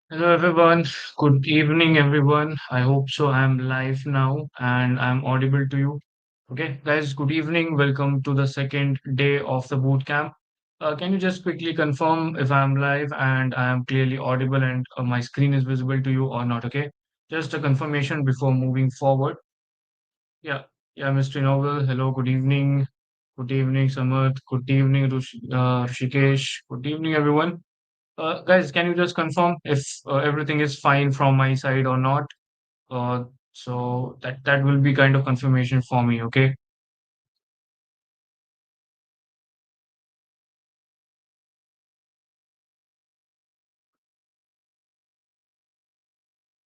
Hello everyone. Good evening everyone. I hope so. I'm live now and I'm audible to you. Okay, guys, good evening. Welcome to the second day of the boot camp. Can you just quickly confirm if I'm live and I am clearly audible and my screen is visible to you or not? Okay, just a confirmation before moving forward. Yeah, yeah, Mr. Novel. Hello, good evening. Good evening, Samarth. Good evening, Rishikesh. Good evening, everyone. Guys, can you just confirm if everything is fine from my side or not? So that will be kind of confirmation for me. Okay.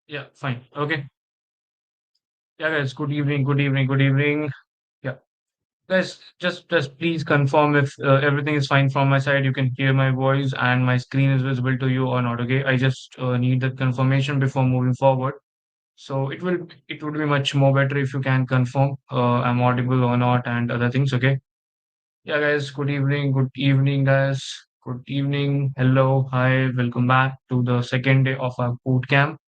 Yeah. Fine. Okay. Yeah, guys. Good evening. Good evening. Good evening. Yeah, guys. Just please confirm if everything is fine from my side. You can hear my voice and my screen is visible to you or not. Okay. I just need that confirmation before moving forward. So it would be much more better if you can confirm I'm audible or not and other things. Okay. Yeah, guys, good evening, guys. Good evening. Hello, hi, welcome back to the second day of our boot camp.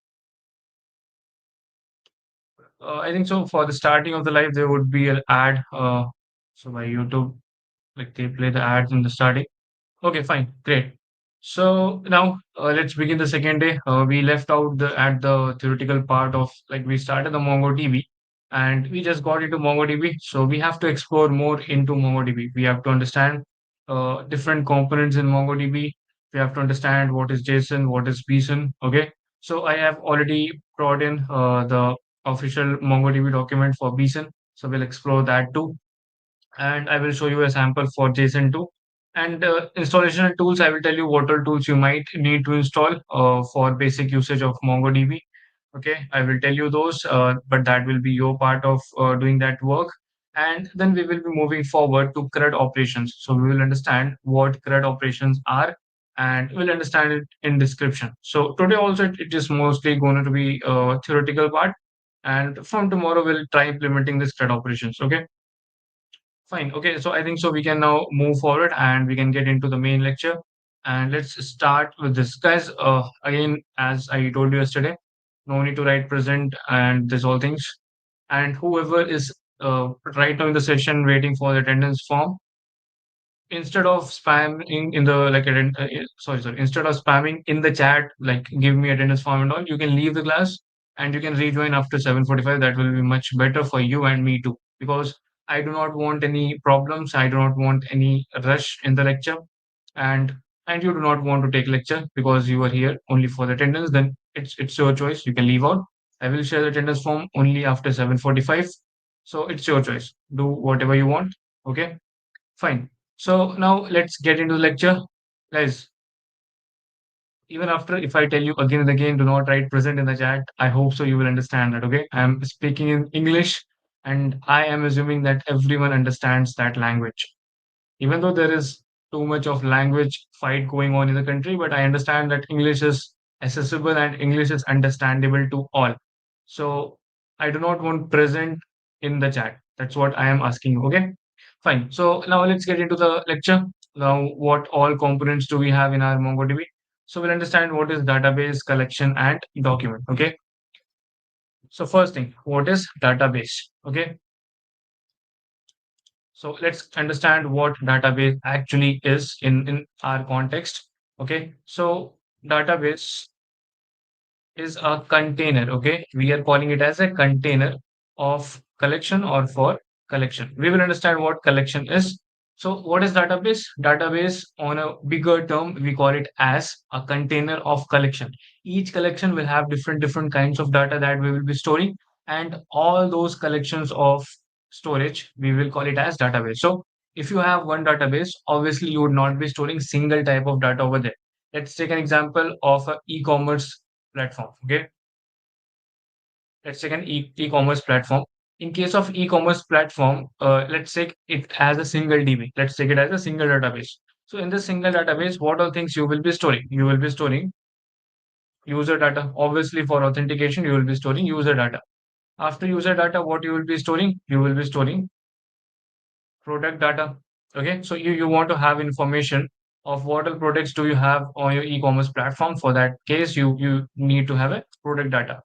I think so. For the starting of the live, there would be an ad. So by YouTube, like they play the ads in the starting. Okay, fine, great. So now let's begin the second day. We left out the at the theoretical part of like we started the MongoDB and we just got into MongoDB. So we have to explore more into MongoDB. We have to understand different components in MongoDB. We have to understand what is JSON, what is BSON. Okay. So I have already brought in the official MongoDB document for BSON. So we'll explore that too and I will show you a sample for JSON too. And installation tools, I will tell you what all tools you might need to install for basic usage of MongoDB. Okay, I will tell you those, but that will be your part of doing that work. And then we will be moving forward to CRUD operations. So we will understand what CRUD operations are and we'll understand it in description. So today also it is mostly going to be a theoretical part. And from tomorrow we'll try implementing this CRUD operations. Okay. Fine. Okay. So I think so we can now move forward and we can get into the main lecture. And let's start with this. Guys, again, as I told you yesterday, no need to write present and this all things. And whoever is right now in the session waiting for the attendance form, instead of spamming in the sorry, instead of spamming in the chat, like give me attendance form and all, you can leave the class and you can rejoin after 7:45. That will be much better for you and me too, because I do not want any problems. I do not want any rush in the lecture, and and you do not want to take lecture because you are here only for the attendance. Then it's your choice. You can leave out. I will share the attendance form only after 7:45. So it's your choice. Do whatever you want. Okay. Fine. So now let's get into the lecture. Guys, even after if I tell you again and again, do not write present in the chat. I hope so you will understand that. Okay. I'm speaking in English and I am assuming that everyone understands that language. Even though there is too much of language fight going on in the country, but I understand that English is accessible and English is understandable to all. So I do not want present in the chat. That's what I am asking you. Okay. Fine. So now let's get into the lecture. Now, what all components do we have in our MongoDB? So we'll understand what is database, collection, and document. Okay. So first thing, what is database? Okay. So let's understand what database actually is in our context. Okay. So database is a container. Okay. We are calling it as a container of collection or for collection. We will understand what collection is. So what is database? Database on a bigger term, we call it as a container of collection. Each collection will have different kinds of data that we will be storing, and all those collections of storage, we will call it as database. So if you have one database, obviously you would not be storing single type of data over there. Let's take an example of a e-commerce platform. Okay, let's take an e-commerce platform. In case of e-commerce platform, let's take it as a single DB. Let's take it as a single database. So in this single database, what all things you will be storing? You will be storing user data. Obviously, for authentication, you will be storing user data. After user data, what you will be storing? You will be storing product data. Okay, so you want to have information of what all products do you have on your e-commerce platform. For that case, you need to have a product data.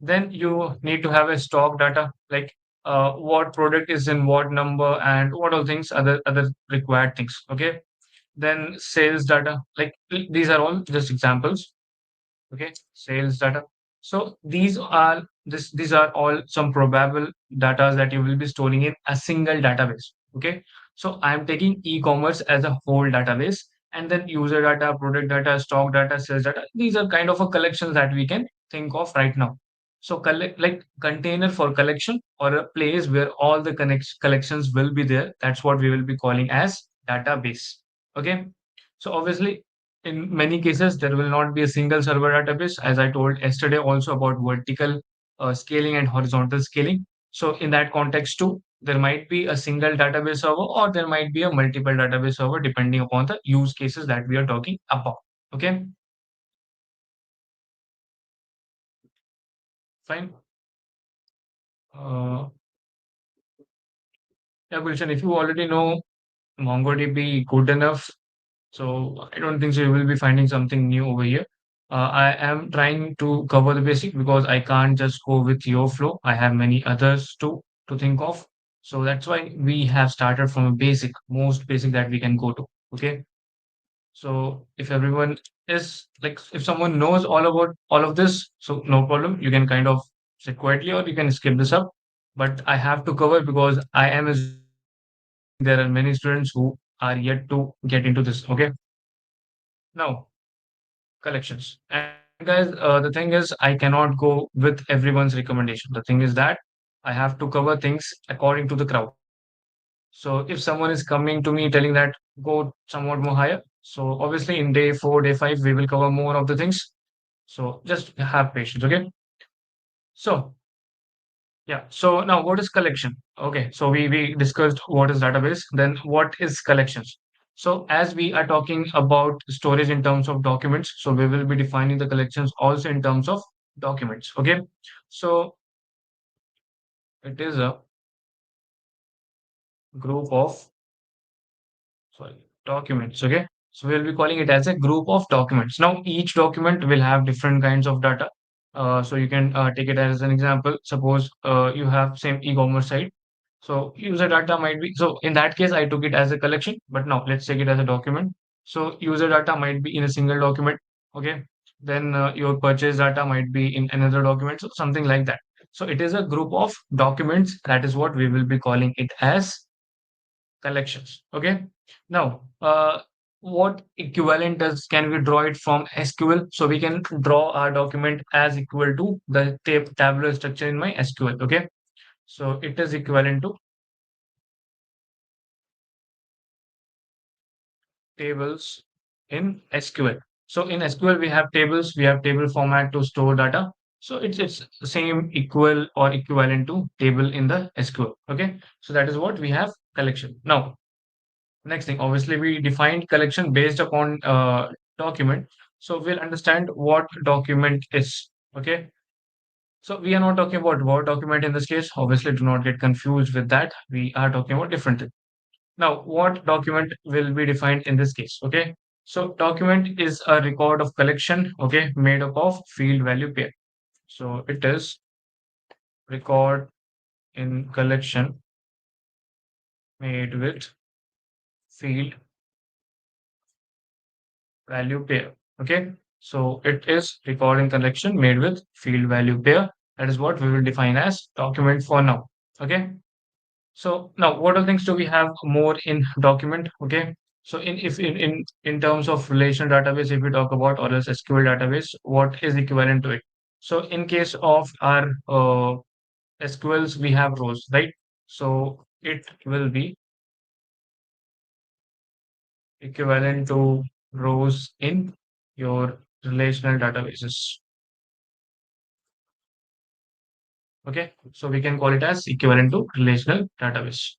Then you need to have a stock data, like what product is in what number and what all things, other required things. Okay. Then sales data, like these are all just examples. Okay, sales data. So these are all some probable data that you will be storing in a single database. Okay, so I'm taking e-commerce as a whole database, and then user data, product data, stock data, sales data. These are kind of a collections that we can think of right now. So collect, like container for collection, or a place where all the collections will be there. That's what we will be calling as database. Okay, so obviously in many cases, there will not be a single server database, as I told yesterday also about vertical scaling and horizontal scaling. So in that context too, there might be a single database server, or there might be a multiple database server depending upon the use cases that we are talking about. Okay, fine. Uh, yeah, Gulshan, if you already know MongoDB good enough, so I don't think so you will be finding something new over here. I am trying to cover the basic because I can't just go with your flow. I have many others to think of. So that's why we have started from a basic, most basic that we can go to. Okay. So if everyone is like, if someone knows all about all of this, so no problem. You can kind of sit quietly or you can skip this up. But I have to cover because I am assuming there are many students who are yet to get into this. Okay. Now, collections. And guys, the thing is, I cannot go with everyone's recommendation. The thing is that I have to cover things according to the crowd. So if someone is coming to me telling that go somewhat more higher, so obviously in day 4, day 5, we will cover more of the things. So just have patience, okay? So yeah. So now what is collection? Okay. So we discussed what is database, then what is collections. So as we are talking about storage in terms of documents, so we will be defining the collections also in terms of documents. Okay. So it is a group of, sorry, documents. Okay. So we'll be calling it as a group of documents. Now each document will have different kinds of data. So you can take it as an example. Suppose you have same e-commerce site. So user data might be, so in that case, I took it as a collection, but now let's take it as a document. So user data might be in a single document. Okay. Then your purchase data might be in another document. So something like that. So it is a group of documents. That is what we will be calling it as collections. Okay. Now, what equivalent does can we draw it from SQL? So we can draw our document as equal to the tabular structure in my SQL. Okay. So it is equivalent to tables in SQL. So in SQL, we have tables, we have table format to store data. So it's the same equal or equivalent to table in the SQL. Okay. So that is what we have collection. Now, next thing, obviously, we defined collection based upon document. So we'll understand what document is. Okay. So we are not talking about Word document in this case. Obviously, do not get confused with that. We are talking about different thing. Now, what document will be defined in this case? Okay. So document is a record of collection, okay, made up of field value pair. So it is record in collection made with field value pair. Okay. So it is record in collection made with field value pair. That is what we will define as document for now. Okay. So now, what are things do we have more in document? Okay. So in if in terms of relational database, if we talk about or else SQL database, what is equivalent to it? So in case of our SQLs, we have rows, right? So it will be equivalent to rows in your relational databases. Okay. So we can call it as equivalent to relational database.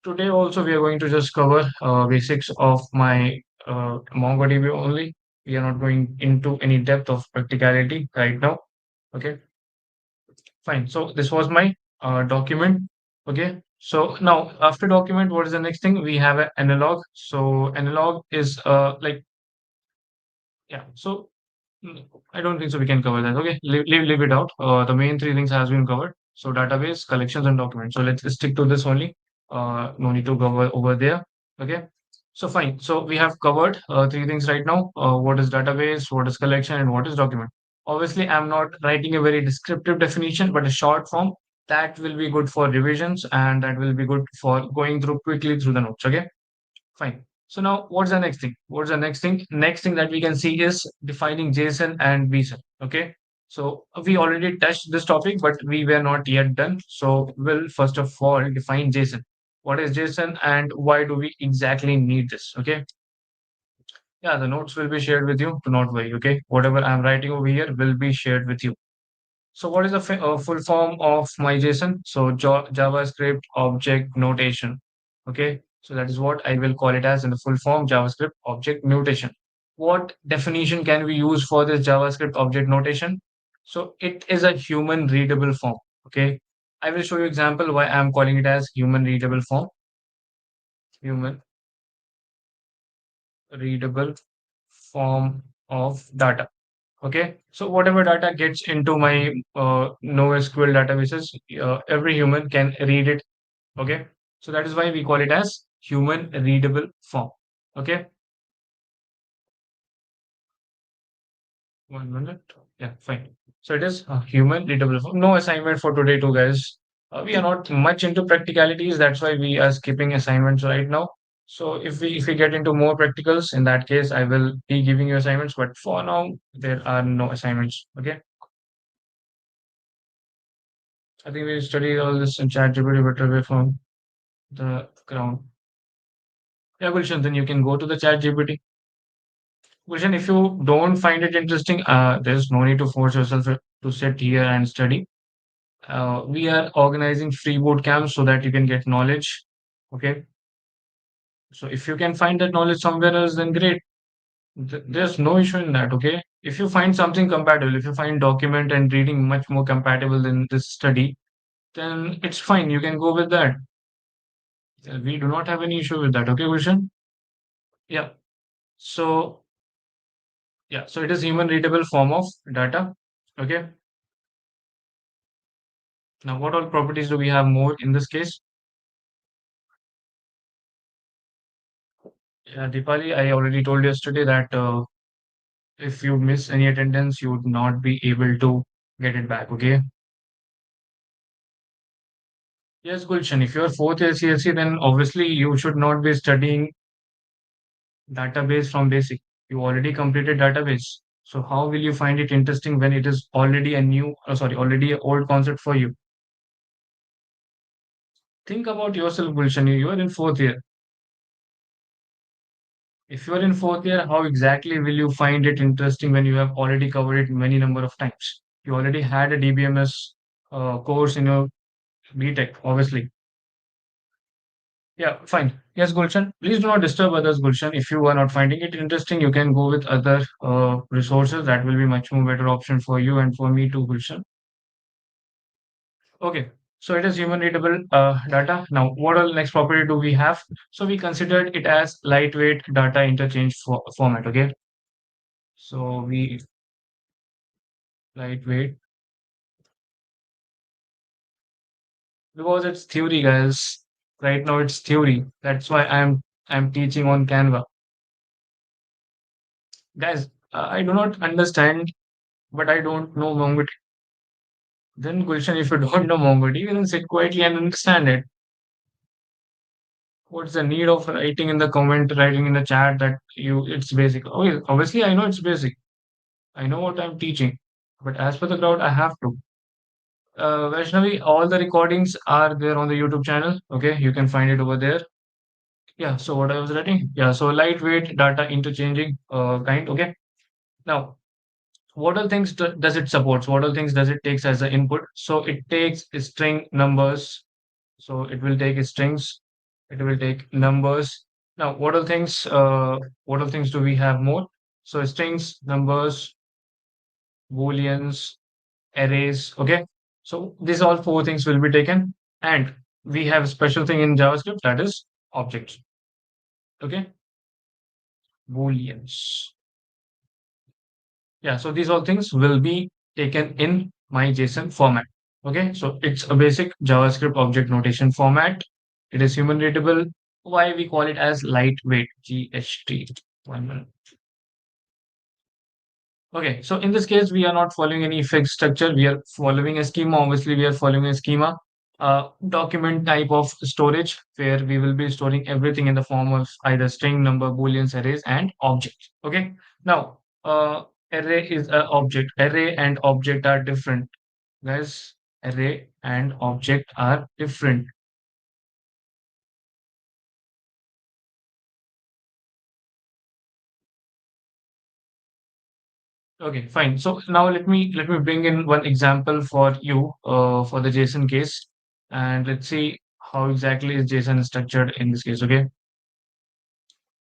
Today also we are going to just cover basics of my MongoDB only. We are not going into any depth of practicality right now. Okay, fine. So this was my document. Okay, So now after document, what is the next thing? We have an analog. So analog is like, yeah. So I don't think so we can cover that. Okay, leave it out. The main three things has been covered. So database, collections, and documents. So let's stick to this only. No need to go over there. Okay. So fine. So we have covered three things right now. What is database, what is collection, and what is document. Obviously, I'm not writing a very descriptive definition, but a short form that will be good for revisions and that will be good for going through quickly through the notes. Okay. Fine. So now what's the next thing? What's the next thing? Next thing that we can see is defining JSON and BSON. Okay. So we already touched this topic, but we were not yet done. So we'll first of all define JSON. What is JSON and why do we exactly need this? Okay. Yeah, the notes will be shared with you. Do not worry. Okay. Whatever I'm writing over here will be shared with you. So what is the full form of my JSON? So JavaScript object notation. Okay, so that is what I will call it as in the full form JavaScript object notation. What definition can we use for this JavaScript object notation? So it is a human readable form. Okay, I will show you example why I'm calling it as human readable form. Human readable form of data. Okay, so whatever data gets into my NoSQL databases, every human can read it. Okay, so that is why we call it as human readable form. Okay, 1 minute. Yeah, fine. So it is human readable form. No assignment for today, too, guys. We are not much into practicalities. That's why we are skipping assignments right now. So if we get into more practicals, in that case, I will be giving you assignments. But for now, there are no assignments. Okay. I think we studied all this in ChatGPT better way from the ground. Yeah, Gulshan, then you can go to the ChatGPT. Gulshan, if you don't find it interesting, there's no need to force yourself to sit here and study. We are organizing free boot camps so that you can get knowledge. Okay. So if you can find that knowledge somewhere else, then great. There's no issue in that. Okay. If you find something compatible, if you find document and reading much more compatible than this study, then it's fine. You can go with that. We do not have any issue with that. Okay, Gulshan? Yeah. So yeah, so it is human readable form of data. Okay. Now, what all properties do we have more in this case? Yeah, Deepali, I already told yesterday that if you miss any attendance, you would not be able to get it back. Okay. Yes, Gulshan, if you're fourth year CSC, then obviously you should not be studying database from basic. You already completed database. So how will you find it interesting when it is already a new, sorry, already an old concept for you? Think about yourself, Gulshan. You are in fourth year. If you are in fourth year, how exactly will you find it interesting when you have already covered it many number of times? You already had a DBMS course in your BTech, obviously. Yeah, fine. Yes, Gulshan. Please do not disturb others, Gulshan. If you are not finding it interesting, you can go with other resources. That will be much more better option for you and for me too, Gulshan. Okay. So it is human readable data. Now, what all next property do we have? So we considered it as lightweight data interchange format. Okay. So we lightweight because it's theory, guys. Right now it's theory. That's why I'm teaching on Canva. Guys, I do not understand, but I don't know MongoDB. Then Gulshan, if you don't know MongoDB, then sit quietly and understand it. What's the need of writing in the comment, writing in the chat that you it's basic? Oh, obviously I know it's basic. I know what I'm teaching, but as per the crowd, I have to. Vaishnavi, all the recordings are there on the YouTube channel. Okay, you can find it over there. Yeah, so what I was writing? Yeah, so lightweight data interchanging kind. Okay. Now, what all things does it support? What all things does it takes as an input? So it takes string numbers. So it will take strings. It will take numbers. Now, what all things do we have more? So strings, numbers, booleans, arrays. Okay. So these all four things will be taken. And we have a special thing in JavaScript that is objects. Okay, booleans. Yeah, so these all things will be taken in my JSON format. Okay, so it's a basic JavaScript object notation format. It is human readable. Why we call it as lightweight GHT. 1 minute. Okay, so in this case, we are not following any fixed structure. We are following a schema. Obviously, we are following a schema, document type of storage where we will be storing everything in the form of either string, number, booleans, arrays, and objects. Okay, now array is an object. Array and object are different, guys. Array and object are different. Okay, fine. So now let me bring in one example for you for the JSON case, and let's see how exactly is JSON structured in this case. Okay,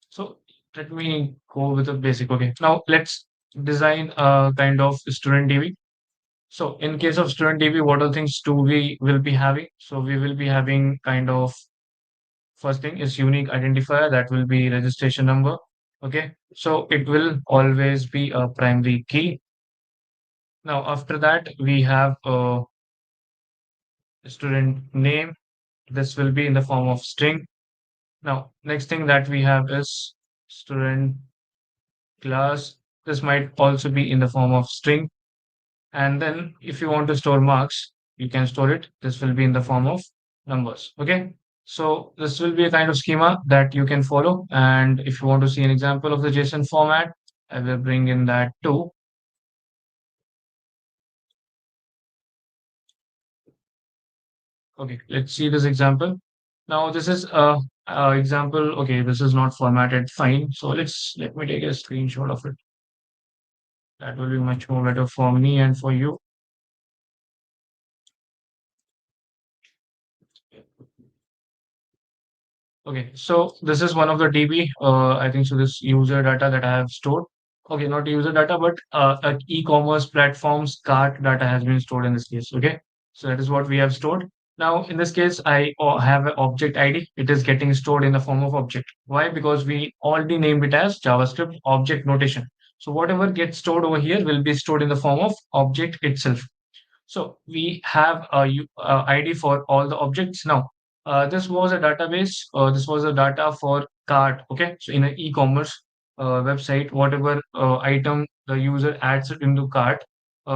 so let me go with the basic. Okay, now let's design a kind of student DB. So in case of student DB, what all things do we will be having? So we will be having kind of first thing is unique identifier that will be registration number. Okay, so it will always be a primary key. Now after that we have a student name. This will be in the form of string. Now, next thing that we have is student class. This might also be in the form of string. And then if you want to store marks, you can store it. This will be in the form of numbers. Okay. So this will be a kind of schema that you can follow. And if you want to see an example of the JSON format, I will bring in that too. Okay, let's see this example. Now this is a example. Okay, this is not formatted. Fine. So let me take a screenshot of it. That will be much more better for me and for you. Okay, so this is one of the DB. I think so. This user data that I have stored. Okay, not user data, but an e-commerce platform's cart data has been stored in this case. Okay, so that is what we have stored. Now, in this case, I have an object ID. It is getting stored in the form of object. Why? Because we already named it as JavaScript object notation. So whatever gets stored over here will be stored in the form of object itself. So we have a ID for all the objects. Now, this was a database. This was a data for cart. Okay, so in an e-commerce website, whatever item the user adds it into cart,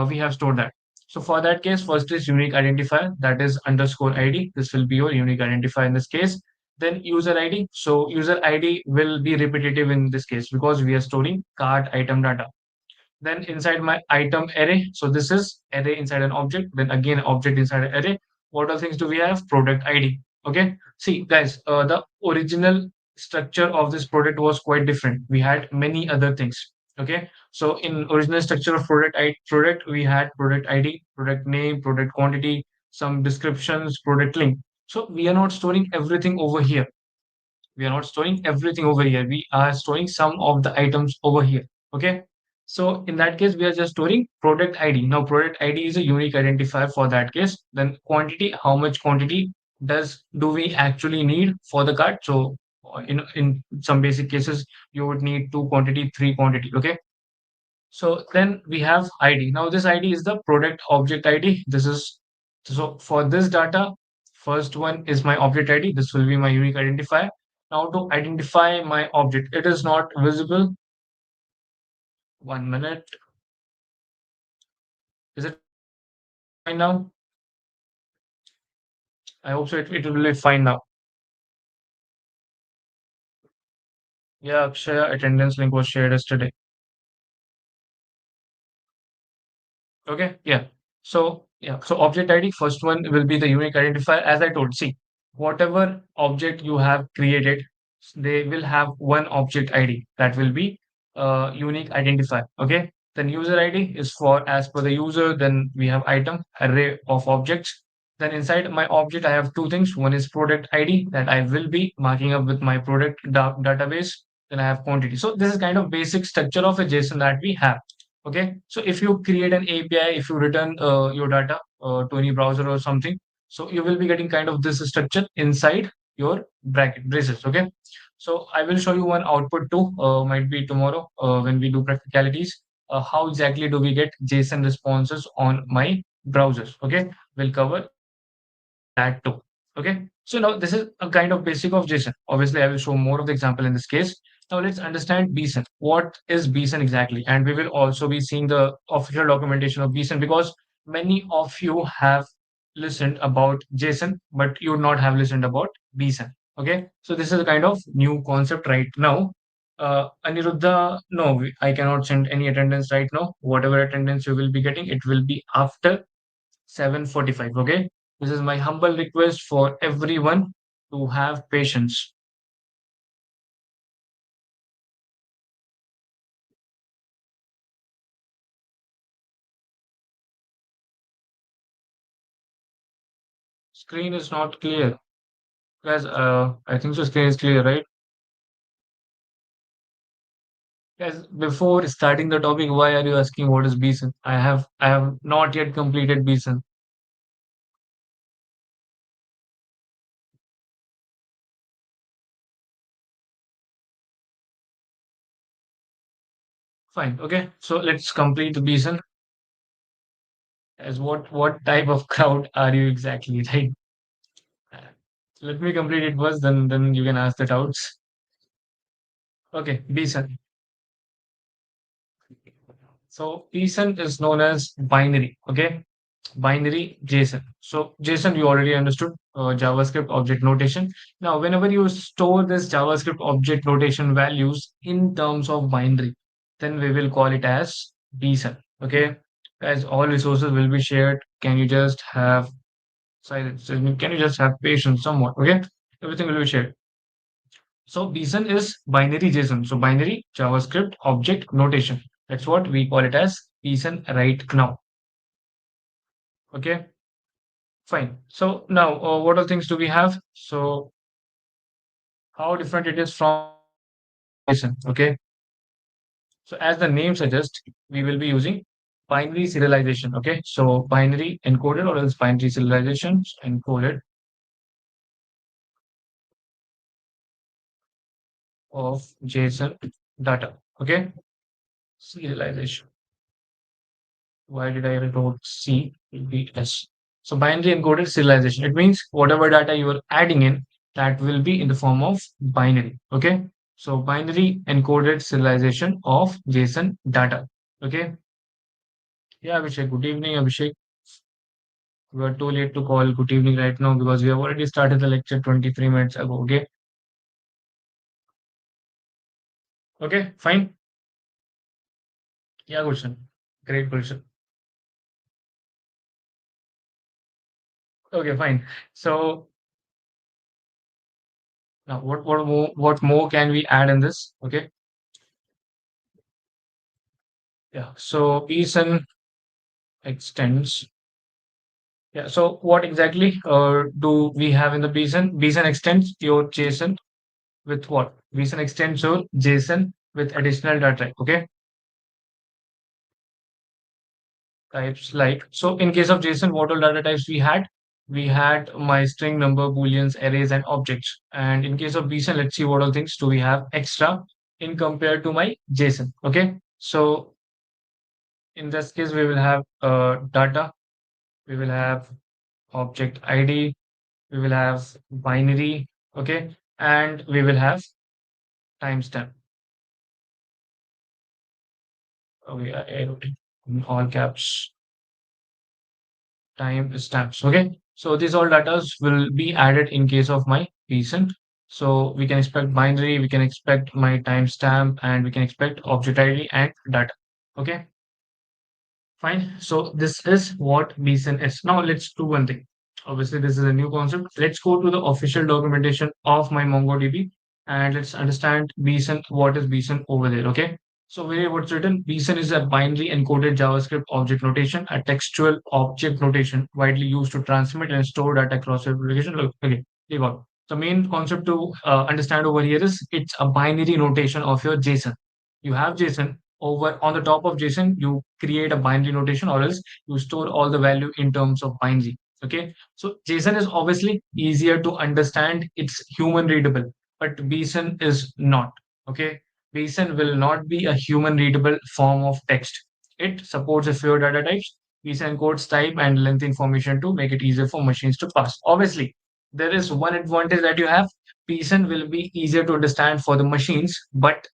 we have stored that. So for that case, first is unique identifier, that is underscore ID. This will be your unique identifier in this case. Then user ID. So user ID will be repetitive in this case because we are storing cart item data. Then inside my item array, so this is array inside an object, then again object inside an array. What all things do we have? Product ID. Okay, see guys, the original structure of this product was quite different. We had many other things. Okay, so in original structure of product we had product ID, product name, product quantity, some descriptions, product link. So we are not storing everything over here. We are not storing everything over here. We are storing some of the items over here. Okay, so in that case we are just storing product ID. Now product ID is a unique identifier for that case. Then quantity, how much quantity do we actually need for the cart? So in some basic cases you would need two quantity, three quantity. Okay, so then we have ID. Now this ID is the product object ID. This is so for this data, first one is my object ID. This will be my unique identifier. Now to identify my object, it is not visible. 1 minute. Is it fine now? I hope so. It will be fine now. Yeah, Akshaya attendance link was shared yesterday. Okay, yeah. So yeah, so object ID, first one will be the unique identifier. As I told, see, whatever object you have created, they will have one object ID that will be unique identifier. Okay. Then user ID is for as per the user. Then we have item array of objects. Then inside my object, I have two things. One is product ID that I will be marking up with my product database. Then I have quantity. So this is kind of basic structure of a JSON that we have. Okay, so if you create an API, if you return your data to any browser or something, So you will be getting kind of this structure inside your bracket braces. Okay. So I will show you one output too. Might be tomorrow when we do practicalities. How exactly do we get JSON responses on my browsers? Okay, we'll cover that too. Okay, so now this is a kind of basic of JSON. Obviously, I will show more of the example in this case. Now let's understand BSON. What is BSON exactly? And we will also be seeing the official documentation of BSON because many of you have listened about JSON, but you would not have listened about BSON. Okay, so this is a kind of new concept right now. Aniruddha, no, I cannot send any attendance right now. Whatever attendance you will be getting, it will be after 7:45. Okay, this is my humble request for everyone to have patience. Screen is not clear. Guys, I think the screen is clear, right? Guys, before starting the topic, why are you asking what is BSON? I have not yet completed BSON. Fine. Okay. So let's complete the BSON. As what type of crowd are you exactly, right? Uh, Let me complete it first, then you can ask the doubts. Okay, BSON. So BSON is known as binary. Okay, binary JSON. So JSON you already understood, JavaScript object notation. Now, whenever you store this JavaScript object notation values in terms of binary, then we will call it as BSON. Okay, guys, all resources will be shared. Can you just have silence? I mean, can you just have patience somewhat? Okay, everything will be shared. So BSON is binary JSON. So binary JavaScript object notation. That's what we call it as BSON right now. Okay. Fine. So now, what are things do we have? So how different it is from JSON? Okay. So as the name suggests, we will be using binary serialization. Okay. So binary encoded or else binary serialization encoded of JSON data. Okay. Serialization. Why did I wrote CBS? So binary encoded serialization. It means whatever data you are adding in, that will be in the form of binary. Okay. So binary encoded serialization of JSON data. Okay. Yeah, Abhishek. Good evening, Abhishek. We are too late to call good evening right now because we have already started the lecture 23 minutes ago. Okay. Okay. Fine. Yeah, question. Great question. Okay, fine. So now what more can we add in this? Okay. Yeah. So BSON extends. Yeah. So what exactly do we have in the BSON? BSON extends your JSON with what? BSON extends your JSON with additional data type. Okay. Types like, so in case of JSON, what all data types we had? We had my string number, booleans, arrays, and objects. And in case of BSON, let's see what all things do we have extra in compared to my JSON. Okay. So in this case, we will have data, we will have object ID, we will have binary, okay, and we will have timestamp. Okay, I wrote it in all caps, timestamps. Okay, so these all data will be added in case of my recent. So we can expect binary, we can expect my timestamp, and we can expect object ID and data. Okay. Fine. So this is what BSON is. Now let's do one thing. Obviously, this is a new concept. Let's go to the official documentation of my MongoDB and let's understand BSON. What is BSON over there? Okay. So where what's written? BSON is a binary encoded JavaScript object notation, a textual object notation widely used to transmit and store data across your application. Look, okay, leave out. The main concept to understand over here is it's a binary notation of your JSON. You have JSON over on the top of JSON, you create a binary notation or else you store all the value in terms of binary. Okay, so JSON is obviously easier to understand. It's human readable, but BSON is not. Okay, BSON will not be a human readable form of text. It supports a few data types. BSON encodes type and length information to make it easier for machines to pass. Obviously, there is one advantage that you have. BSON will be easier to understand for the machines, but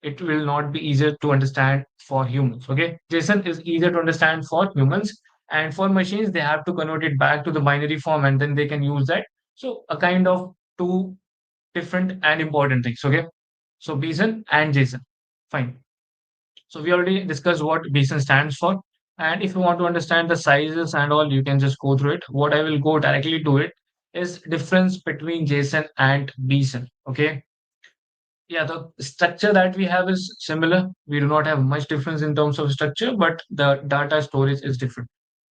it will not be easier to understand for humans. Okay, JSON is easier to understand for humans, and for machines, they have to convert it back to the binary form and then they can use that. So, a kind of two different and important things. Okay, so BSON and JSON. Fine. So, we already discussed what BSON stands for. And if you want to understand the sizes and all, you can just go through it. What I will go directly to it is difference between JSON and BSON. Okay, yeah, the structure that we have is similar. We do not have much difference in terms of structure, but the data storage is different.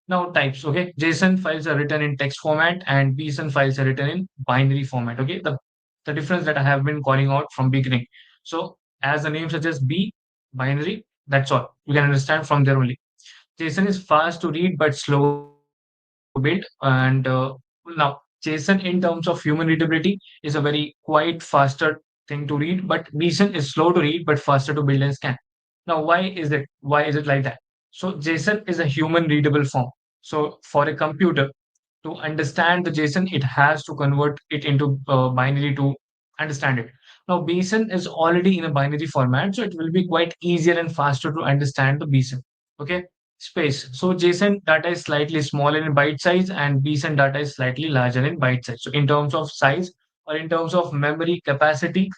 Now, types. Okay, JSON files are written in text format, and BSON files are written in binary format. Okay, the difference that I have been calling out from beginning. So, as the name suggests, B binary. That's all you can understand from there only. JSON is fast to read but slow to build. And now, JSON in terms of human readability is a very quite faster thing to read, but BSON is slow to read but faster to build and scan. Now, why is it? Why is it like that? So, JSON is a human readable form. So, for a computer to understand the JSON, it has to convert it into binary to understand it. Now, BSON is already in a binary format, so it will be quite easier and faster to understand the BSON. Okay, space. So, JSON data is slightly smaller in byte size, and BSON data is slightly larger in byte size. So, in terms of size or in terms of memory capacity,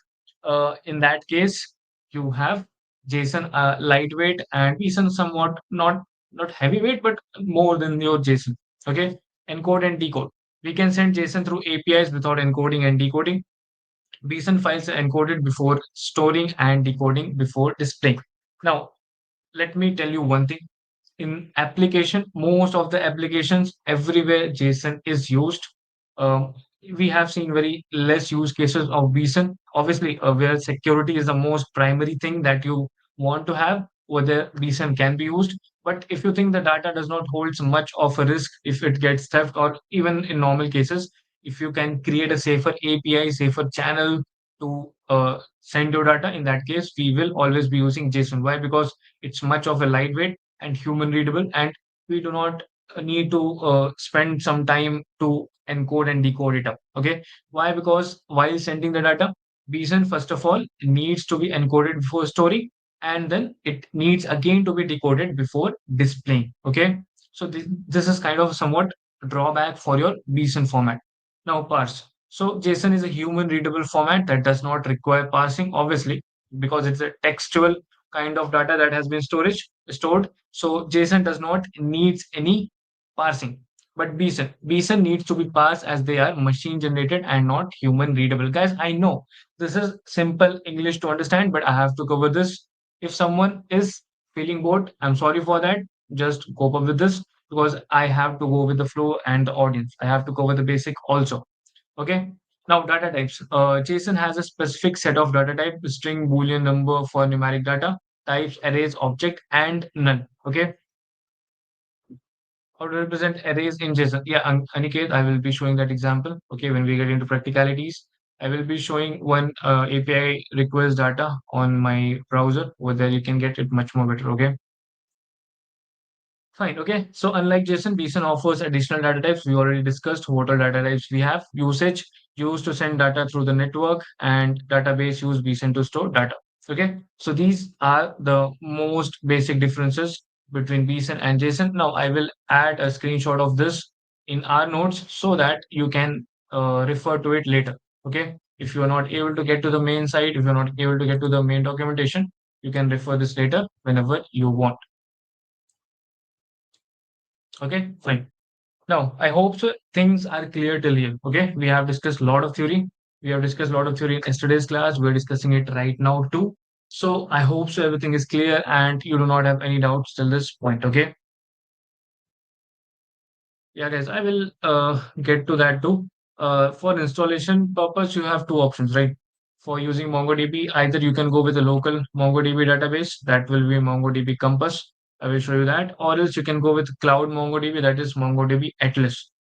in that case, you have JSON lightweight and BSON somewhat not heavyweight, but more than your JSON. Okay, encode and decode. We can send JSON through APIs without encoding and decoding. BSON files are encoded before storing and decoding before displaying. Now, let me tell you one thing. In application, most of the applications everywhere JSON is used. Um, we have seen very less use cases of BSON. Obviously, where security is the most primary thing that you want to have, whether BSON can be used. But if you think the data does not hold so much of a risk if it gets theft, or even in normal cases, if you can create a safer API, safer channel to send your data, in that case, we will always be using JSON. Why? Because it's much of a lightweight and human readable, and we do not need to spend some time to encode and decode it up. Okay, why? Because while sending the data, BSON first of all needs to be encoded before storing, and then it needs again to be decoded before displaying. Okay, so this is kind of somewhat drawback for your BSON format. Now, parse. So JSON is a human readable format that does not require parsing, obviously, because it's a textual kind of data that has been stored. So JSON does not needs any parsing. But BSON needs to be parsed as they are machine generated and not human readable. Guys, I know this is simple English to understand, but I have to cover this. If someone is feeling bored, I'm sorry for that. Just cope up with this because I have to go with the flow and the audience. I have to cover the basic also. Okay. Now, data types. JSON has a specific set of data type: string, boolean, number for numeric data, types, arrays, object, and none. Okay. How to represent arrays in JSON? Yeah, Aniket, I will be showing that example. Okay, when we get into practicalities, I will be showing one API request data on my browser. Over there, you can get it much more better. Okay. Fine. Okay. So unlike JSON, BSON offers additional data types. We already discussed what are data types we have. Usage used to send data through the network, and database use BSON to store data. Okay. So these are the most basic differences between BSON and JSON. Now I will add a screenshot of this in our notes so that you can refer to it later. Okay. If you are not able to get to the main site, if you're not able to get to the main documentation, you can refer this later whenever you want. Okay, fine. Now, I hope so things are clear till here. Okay, we have discussed a lot of theory. We have discussed a lot of theory in yesterday's class. We're discussing it right now too. So I hope so everything is clear and you do not have any doubts till this point. Okay. Yeah, guys, I will get to that too. For installation purpose, you have two options, right? For using MongoDB, either you can go with a local MongoDB database, that will be MongoDB Compass. I will show you that, or else you can go with cloud MongoDB, that is MongoDB Atlas.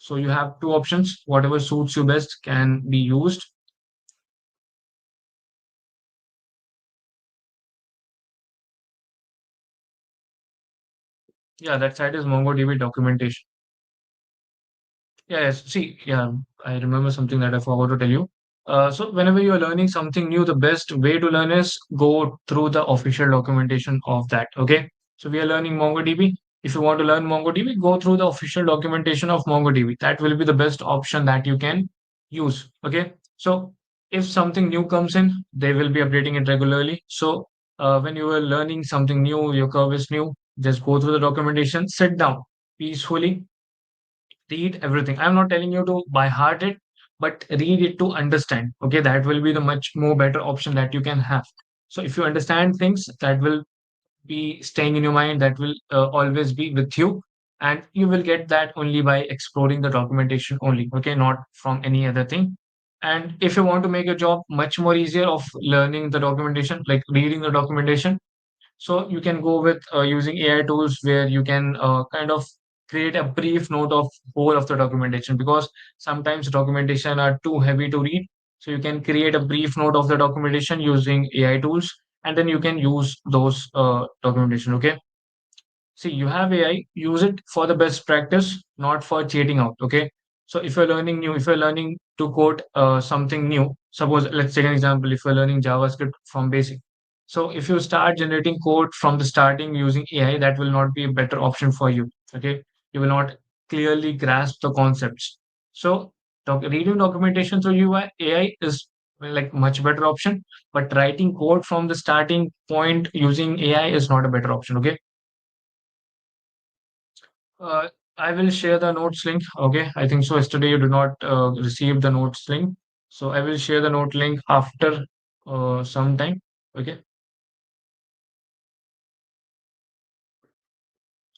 So you have two options. Whatever suits you best can be used. Yeah, that site is MongoDB documentation. Yeah, yes. See, yeah, I remember something that I forgot to tell you. So whenever you are learning something new, the best way to learn is go through the official documentation of that. Okay. So we are learning MongoDB. If you want to learn MongoDB, go through the official documentation of MongoDB. That will be the best option that you can use. Okay. So if something new comes in, they will be updating it regularly. So when you are learning something new, your curve is new, just go through the documentation, sit down peacefully, read everything. I'm not telling you to by heart it, but read it to understand. Okay, that will be the much more better option that you can have. So if you understand things, that will be staying in your mind, that will always be with you, and you will get that only by exploring the documentation only. Okay, not from any other thing. And if you want to make your job much more easier of learning the documentation, like reading the documentation, so you can go with using AI tools where you can kind of create a brief note of whole of the documentation, because sometimes documentation are too heavy to read. So you can create a brief note of the documentation using AI tools, and then you can use those documentation. Okay. See, you have AI, use it for the best practice, not for cheating out. Okay. So if you're learning to code something new, suppose let's take an example, if you're learning JavaScript from basic. So if you start generating code from the starting using AI, that will not be a better option for you. Okay. You will not clearly grasp the concepts. So reading documentation through UI AI is like much better option, but writing code from the starting point using AI is not a better option. Okay. Uh, I will share the notes link. Okay, I think so. Yesterday you did not receive the notes link, so I will share the note link after some time. Okay,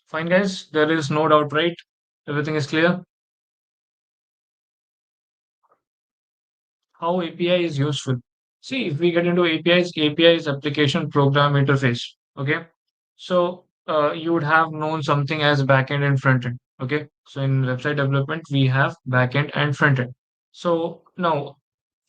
fine, guys. There is no doubt, right? Everything is clear. How API is useful. See, if we get into APIs, API is application program interface. Okay, so you would have known something as backend and frontend. Okay, so in website development, we have backend and frontend. So now,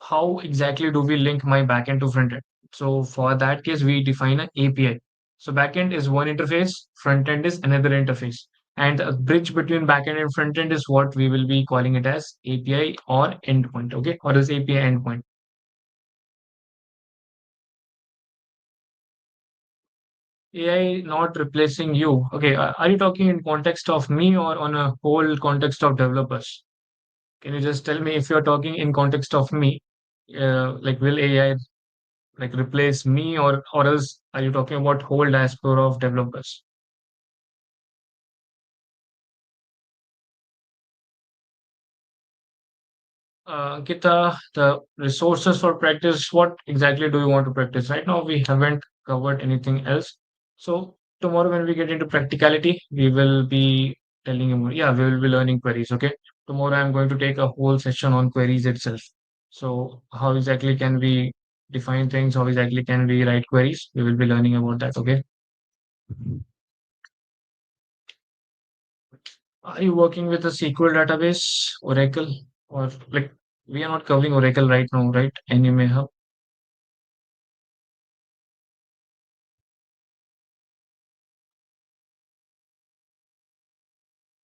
how exactly do we link my backend to frontend? So for that case, we define an API. So backend is one interface, frontend is another interface. And the bridge between backend and frontend is what we will be calling it as API or endpoint, okay? Or as API endpoint. AI not replacing you. Okay, are you talking in context of me or on a whole context of developers? Can you just tell me if you're talking in context of me, like will AI like replace me, or else are you talking about whole diaspora of developers? Ankita, the resources for practice, what exactly do you want to practice? Right now, we haven't covered anything else. So tomorrow when we get into practicality, we will be telling you more. Yeah, we will be learning queries. Okay. Tomorrow I'm going to take a whole session on queries itself. So how exactly can we define things? How exactly can we write queries? We will be learning about that. Okay. Are you working with a SQL database, Oracle, or like we are not covering Oracle right now, right? And you may have.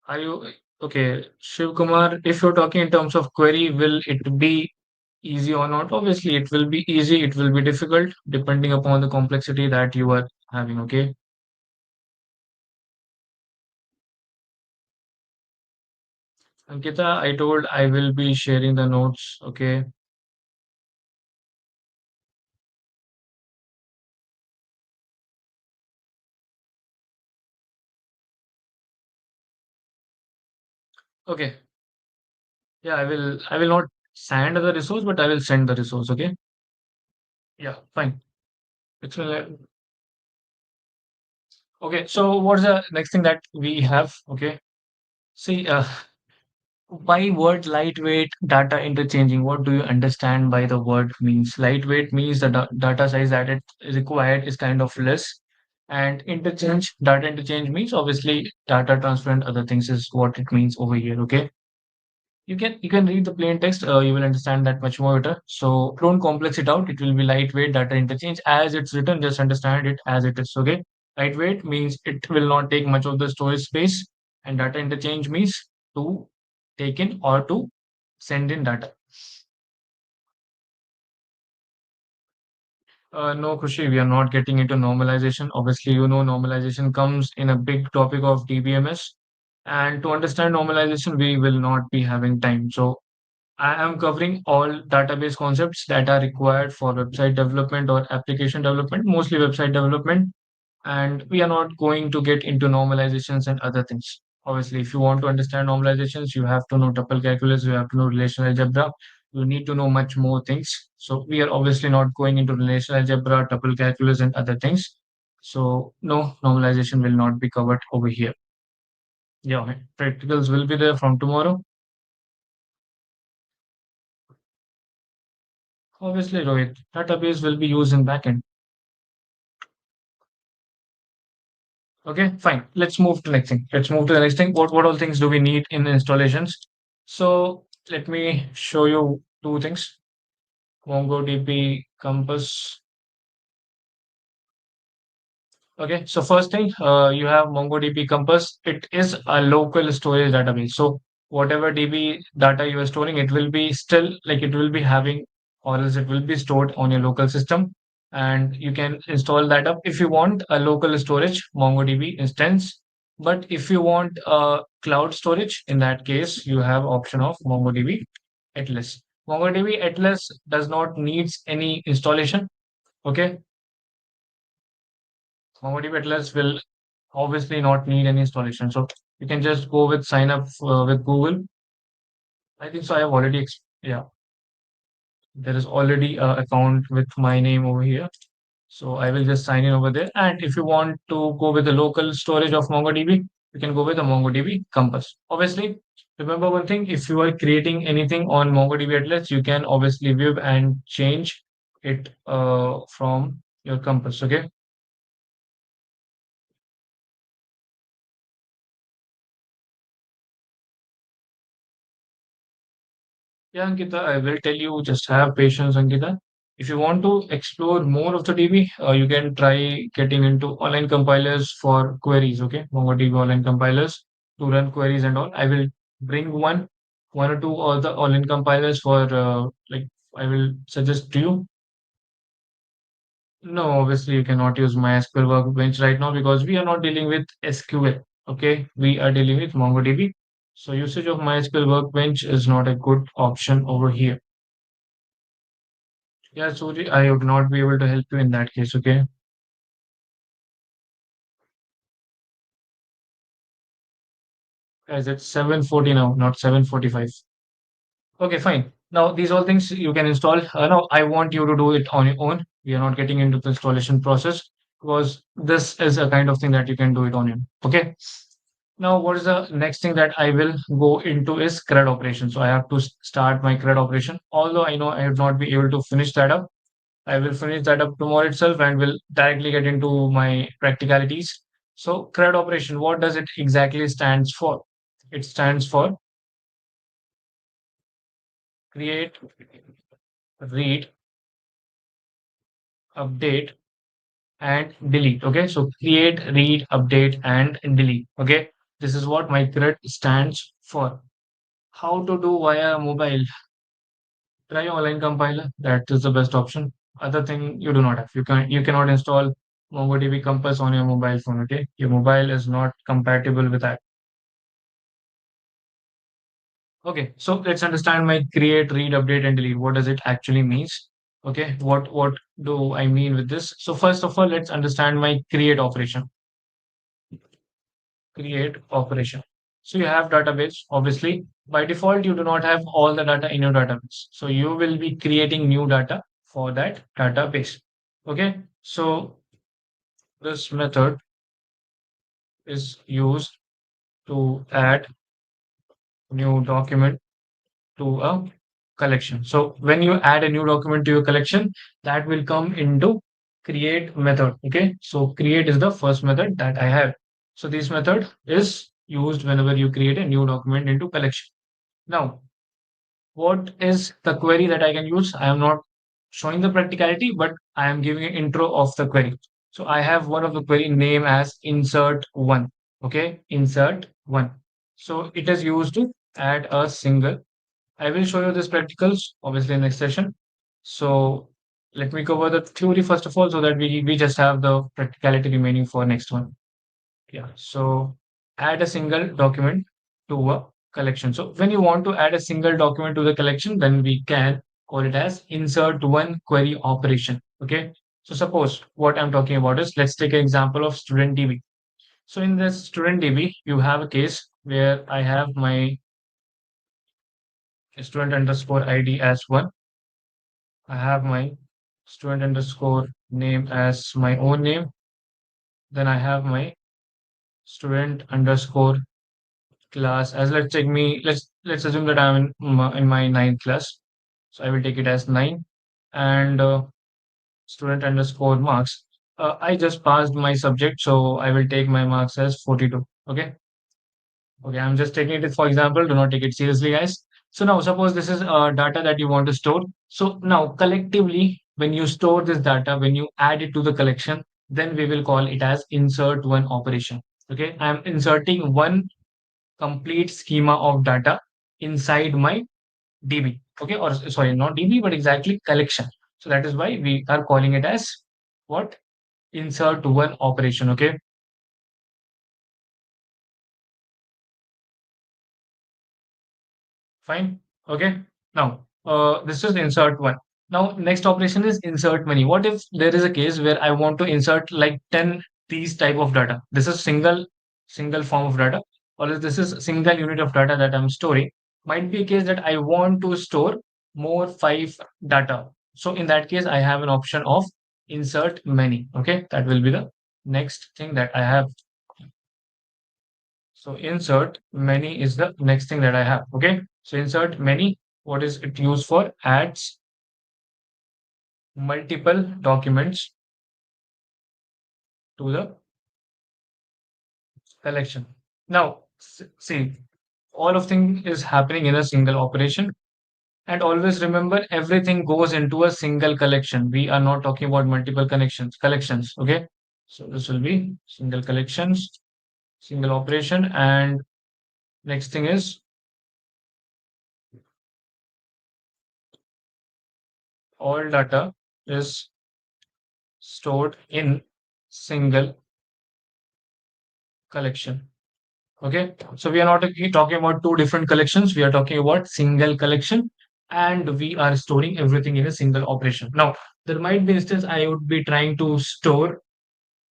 Are you okay, Shiv Kumar? If you're talking in terms of query, will it be easy or not? Obviously, it will be easy. It will be difficult depending upon the complexity that you are having. Okay, Ankita, I told I will be sharing the notes. Okay, okay, yeah, I will. I will not send the resource, but I will send the resource. Okay, yeah, fine. It's okay. So, what's the next thing that we have? Okay, see, by word lightweight data interchanging, what do you understand by the word means? Lightweight means the data size that it required is kind of less. And interchange, data interchange means obviously data transfer and other things is what it means over here. Okay. You can read the plain text. You will understand that much more better. So don't complex it out. It will be lightweight data interchange as it's written. Just understand it as it is. Okay. Lightweight means it will not take much of the storage space, and data interchange means to take in or to send in data. No, Khushi, we are not getting into normalization. Obviously, normalization comes in a big topic of DBMS. And to understand normalization, we will not be having time. So I am covering all database concepts that are required for website development or application development, mostly website development. And we are not going to get into normalizations and other things. Obviously, if you want to understand normalizations, you have to know tuple calculus, you have to know relational algebra, you need to know much more things. So we are obviously not going into relational algebra, tuple calculus, and other things. So no, normalization will not be covered over here. Yeah, practicals will be there from tomorrow. Obviously, Rohit, database will be used in backend. Okay, fine. Let's move to next thing. Let's move to the next thing. What all things do we need in installations? So let me show you two things. MongoDB Compass. Okay, so first thing, you have MongoDB Compass. It is a local storage database. So whatever DB data you are storing, it will be still like it will be having, or else it will be stored on your local system, and you can install that up if you want a local storage MongoDB instance. But if you want cloud storage, in that case, you have option of MongoDB Atlas. MongoDB Atlas does not needs any installation. Okay, MongoDB Atlas will obviously not need any installation. So you can just go with sign up with Google. I think so. I have already, yeah, there is already a account with my name over here. So I will just sign in over there. And if you want to go with the local storage of MongoDB, you can go with the MongoDB Compass. Obviously, remember one thing, if you are creating anything on MongoDB Atlas, you can obviously view and change it from your Compass. Okay. Yeah, Ankita, I will tell you, just have patience, Ankita. If you want to explore more of the DB, you can try getting into online compilers for queries, okay? MongoDB online compilers to run queries and all. I will bring one or two other online compilers for like I will suggest to you. No, obviously you cannot use MySQL Workbench right now because we are not dealing with SQL, okay? We are dealing with MongoDB. So usage of MySQL Workbench is not a good option over here. Yeah, Suri, I would not be able to help you in that case, okay? As it's 7:40 now, not 7:45. Okay, fine. Now, these all things you can install. Now, I want you to do it on your own. We are not getting into the installation process because this is a kind of thing that you can do it on your own. Okay. Now, what is the next thing that I will go into is CRUD operation. So I have to start my CRUD operation. Although I know I have not be able to finish that up, I will finish that up tomorrow itself and will directly get into my practicalities. So CRUD operation, what does it exactly stands for? It stands for create, read, update, and delete. Okay, so create, read, update, and delete. Okay, this is what my CRUD stands for. How to do via mobile? Try online compiler. That is the best option. Other thing you do not have. You cannot install MongoDB Compass on your mobile phone. Okay, your mobile is not compatible with that. Okay, so let's understand my create, read, update, and delete. What does it actually means? Okay, what do I mean with this? So first of all, let's understand my create operation. Create operation. So you have database. Obviously, by default, you do not have all the data in your database. So you will be creating new data for that database. Okay, so this method is used to add new document to a collection. So when you add a new document to your collection, that will come into create method. Okay. So create is the first method that I have. So this method is used whenever you create a new document into collection. Now, what is the query that I can use? I am not showing the practicality, but I am giving an intro of the query. So I have one of the query name as insert one. Okay, insert one. So it is used to add a single. I will show you this practicals obviously in next session. So let me cover the theory first of all, so that we just have the practicality remaining for next one. Yeah. So add a single document to a collection. So when you want to add a single document to the collection, then we can call it as insert one query operation. Okay. So suppose what I'm talking about is, let's take an example of student DB. So in this student DB, you have a case where I have my student underscore ID as one. I have my student underscore name as my own name. Then I have my student underscore class as, let's take me let's assume that I'm in my ninth class. So I will take it as 9, and student underscore marks. I just passed my subject, so I will take my marks as 42. Okay. Okay, I'm just taking it for example. Do not take it seriously, guys. So now suppose this is data that you want to store. So now collectively, when you store this data, when you add it to the collection, then we will call it as insert one operation. Okay, I'm inserting one complete schema of data inside my DB. Okay, or sorry, not DB, but exactly collection. So that is why we are calling it as what? Insert one operation. Okay, fine. Okay. Now, this is insert one. Now, next operation is insert many. What if there is a case where I want to insert like 10 these type of data? This is single form of data, or if this is single unit of data that I'm storing. Might be a case that I want to store more 5 data. So in that case, I have an option of insert many. Okay, that will be the next thing that I have. So insert many is the next thing that I have. Okay. So insert many, what is it used for? Adds multiple documents to the collection. Now, see, all of thing is happening in a single operation. And always remember, everything goes into a single collection. We are not talking about multiple collections. Okay. So this will be single collections, single operation. And next thing is all data is stored in single collection. Okay, so we are not talking about two different collections. We are talking about single collection, and we are storing everything in a single operation. Now, there might be instance I would be trying to store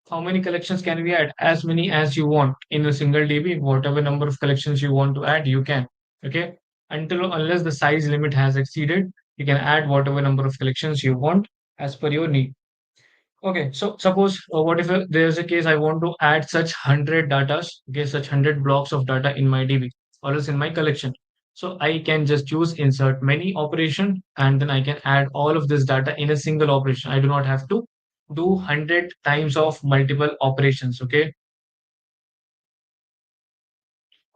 how many collections can we add? As many as you want in a single DB. Whatever number of collections you want to add, you can. Okay, until unless the size limit has exceeded, you can add whatever number of collections you want as per your need. Okay, so suppose what if there's a case I want to add such 100 datas, okay, such 100 blocks of data in my DB or else in my collection. So I can just use insert many operation, and then I can add all of this data in a single operation. I do not have to do 100 times of multiple operations. Okay,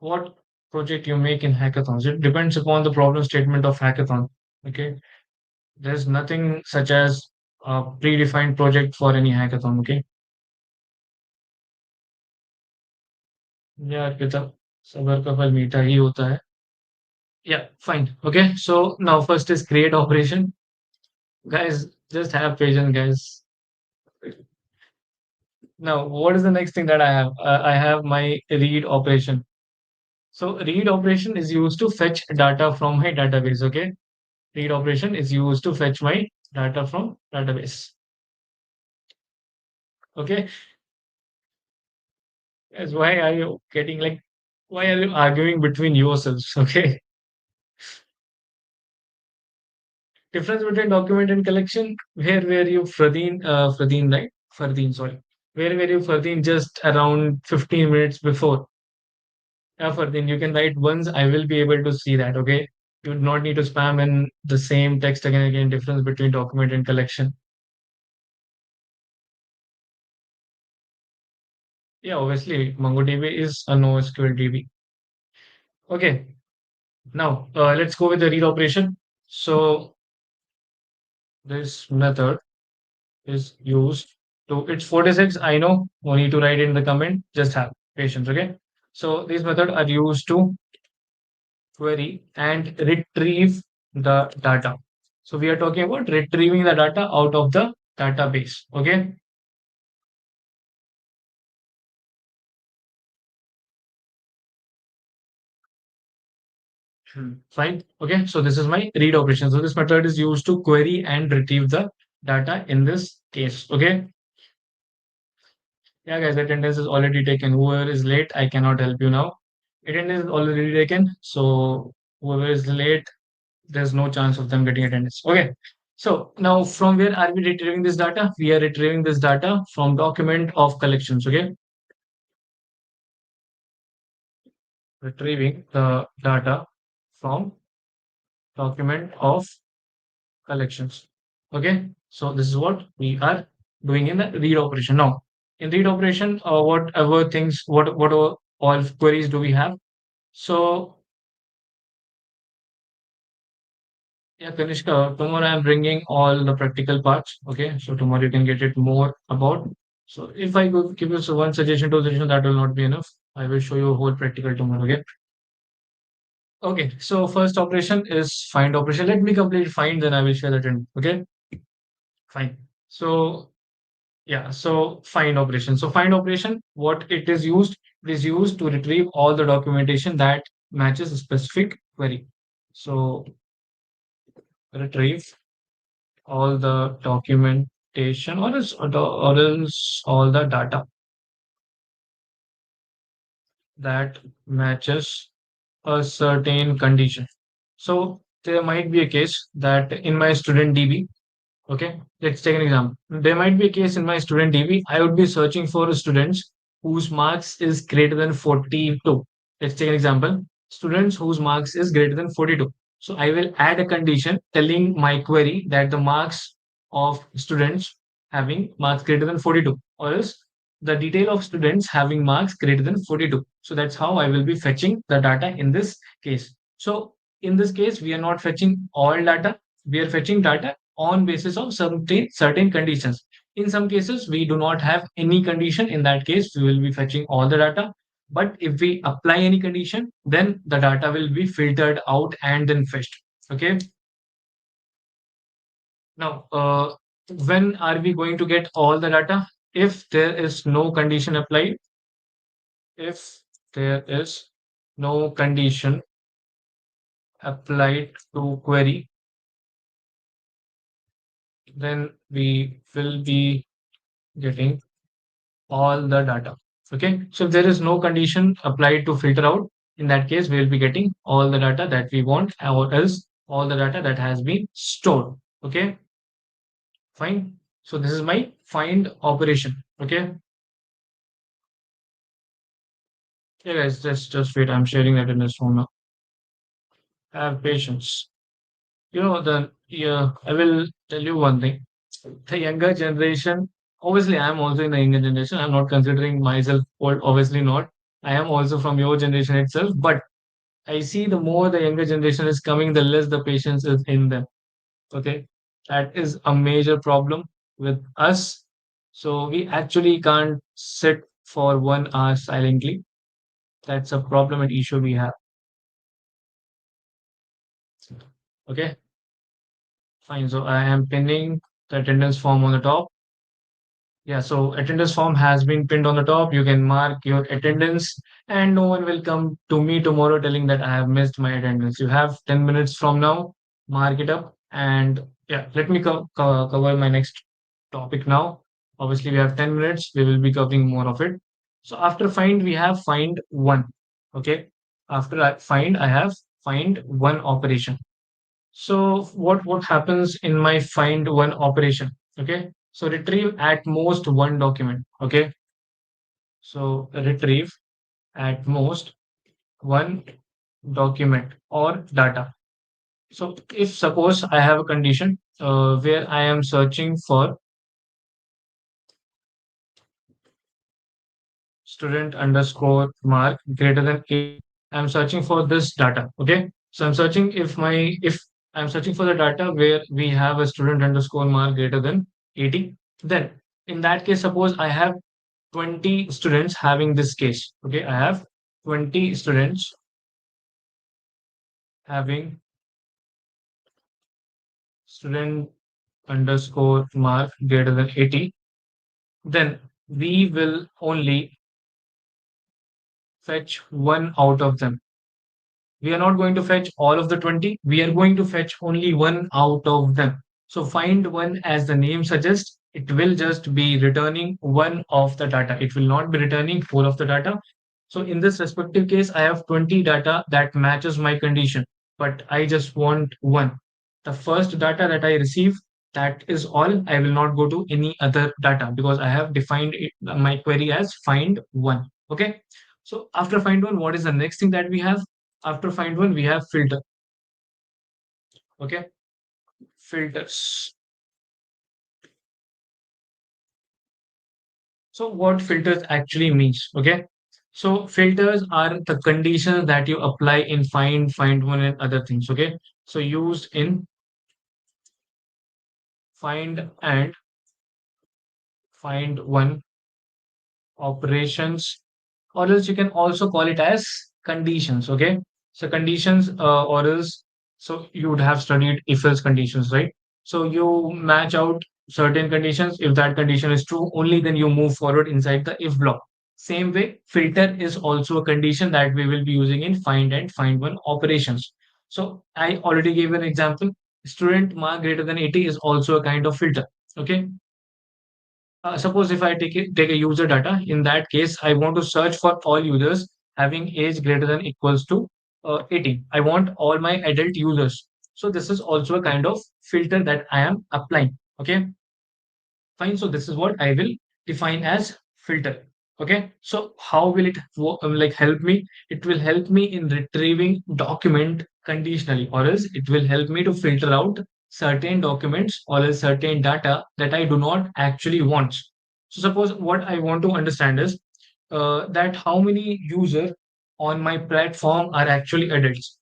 what project you make in hackathons? It depends upon the problem statement of hackathon. Okay, there's nothing such as a predefined project for any hackathon. Okay. यार अर्पिता सबर का फल मीठा ही होता है. Yeah, fine. Okay, so now first is create operation. Guys, just have patience, guys. Now, what is the next thing that I have? I have my read operation. So read operation is used to fetch data from my database. Okay, read operation is used to fetch my data from database. Okay, guys, why are you getting like? Why are you arguing between yourselves? Okay, difference between document and collection. Where were you, Fradeen? Fradeen, right? Fardeen, sorry. Where were you, Fardeen, just around 15 minutes before? Yeah, Fardeen, you can write once. I will be able to see that, okay? You do not need to spam in the same text again and again. Difference between document and collection. Yeah, obviously, MongoDB is a NoSQL DB. Okay. Now, let's go with the read operation. So this method is used to, it's 46. I know, no need to write in the comment, just have patience, okay? So these methods are used to query and retrieve the data. So we are talking about retrieving the data out of the database, okay? Fine. Okay, so this is my read operation. So this method is used to query and retrieve the data in this case. Okay. Yeah, guys, attendance is already taken. Whoever is late, I cannot help you now. Attendance is already taken. So whoever is late, there's no chance of them getting attendance. Okay. So now from where are we retrieving this data? We are retrieving this data from document of collections. Okay. Retrieving the data from document of collections. Okay, so this is what we are doing in the read operation. Now, in read operation, whatever things, what all queries do we have? So, yeah, Kanishka, tomorrow I'm bringing all the practical parts. Okay, so tomorrow you can get it more about. So, if I could give you one suggestion, two suggestion, that will not be enough. I will show you a whole practical tomorrow. Okay. Okay. So first operation is find operation. Let me complete find, then I will share that in. Okay. Fine. So yeah, so find operation. So find operation, what it is used to retrieve all the documentation that matches a specific query. So retrieve all the documentation or else all the data that matches a certain condition. So there might be a case that in my student DB, okay, let's take an example. There might be a case in my student DB. I would be searching for students whose marks is greater than 42. Let's take an example. Students whose marks is greater than 42. So I will add a condition telling my query that the marks of students having marks greater than 42, or else the detail of students having marks greater than 42. So that's how I will be fetching the data in this case. So in this case, we are not fetching all data. We are fetching data on basis of certain conditions. In some cases, we do not have any condition. In that case, we will be fetching all the data. But if we apply any condition, then the data will be filtered out and then fetched. Okay. Now, when are we going to get all the data? If there is no condition applied, if there is no condition applied to query, then we will be getting all the data. Okay, so if there is no condition applied to filter out, in that case, we will be getting all the data that we want, or else all the data that has been stored. Okay, fine. So this is my find operation. Okay, yeah, guys, just wait. I'm sharing that in this phone now. Have patience. You know, the yeah, I will tell you one thing. The younger generation, obviously, I am also in the younger generation. I'm not considering myself old, obviously not. I am also from your generation itself, but I see the more the younger generation is coming, the less the patience is in them. Okay. That is a major problem with us. So we actually can't sit for 1 hour silently. That's a problem and issue we have. Okay. Fine. So I am pinning the attendance form on the top. Yeah, so attendance form has been pinned on the top. You can mark your attendance, and no one will come to me tomorrow telling that I have missed my attendance. You have 10 minutes from now, mark it up. And yeah, let me cover my next topic now. Obviously, we have 10 minutes. We will be covering more of it. So after find, we have find one. Okay. After I find, I have find one operation. So what happens in my find one operation? Okay. So retrieve at most one document. Okay. So retrieve at most one document or data. So if suppose I have a condition where I am searching for student underscore mark greater than 8, I'm searching for this data. Okay. So if I'm searching for the data where we have a student underscore mark greater than 80, then in that case, suppose I have 20 students having this case. Okay, I have 20 students having student underscore mark greater than 80, then we will only fetch one out of them. We are not going to fetch all of the 20. We are going to fetch only one out of them. So find one, as the name suggests, it will just be returning one of the data. It will not be returning four of the data. So in this respective case, I have 20 data that matches my condition, but I just want one. The first data that I receive, that is all. I will not go to any other data because I have defined my query as find one. Okay. So after find one, what is the next thing that we have? After find one, we have filter. Okay, filters. So what filters actually means? Okay, so filters are the conditions that you apply in find one, and other things. Okay, so used in find and find one operations, or else you can also call it as conditions. Okay, so conditions, or else, so you would have studied if else conditions, right? So you match out certain conditions. If that condition is true, only then you move forward inside the if block. Same way, filter is also a condition that we will be using in find and find one operations. So I already gave an example. Student mark greater than 80 is also a kind of filter. Okay, suppose if I take a user data, in that case, I want to search for all users having age greater than equals to 18. I want all my adult users. So this is also a kind of filter that I am applying. Okay, fine. So this is what I will define as filter. Okay, so how will it like help me? It will help me in retrieving document conditionally, or else it will help me to filter out certain documents or else certain data that I do not actually want. So suppose what I want to understand is that how many users on my platform are actually adults.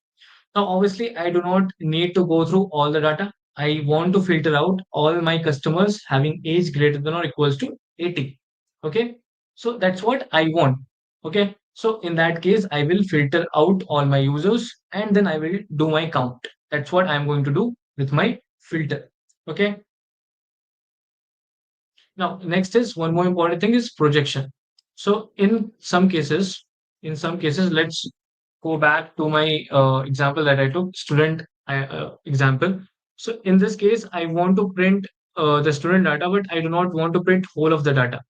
Now, obviously, I do not need to go through all the data. I want to filter out all my customers having age greater than or equals to 80. Okay. So that's what I want. Okay. So in that case, I will filter out all my users and then I will do my count. That's what I'm going to do with my filter. Okay. Now, next is one more important thing is projection. So in some cases, let's go back to my example that I took, student example. So in this case, I want to print the student data, but I do not want to print whole of the data.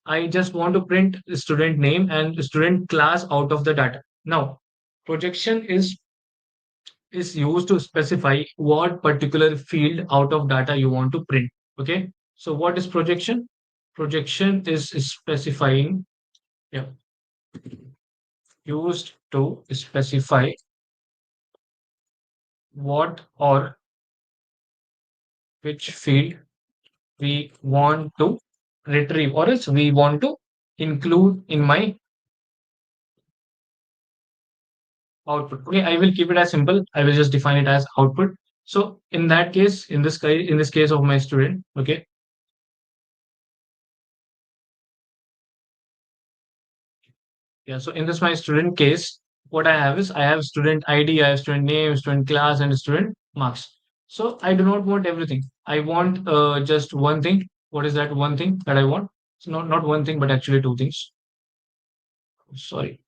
I just want to print the student name and the student class out of the data. Now, projection is used to specify what particular field out of data you want to print. Okay. So what is projection? Projection is specifying, yeah, used to specify what or which field we want to retrieve or else we want to include in my output. Okay, I will keep it as simple. I will just define it as output. So in that case, in this case of my student, okay, yeah. So in this my student case, what I have is I have student ID, I have student name, student class, and student marks. So I do not want everything. I want just one thing. What is that one thing that I want? So not one thing, but actually two things. Sorry,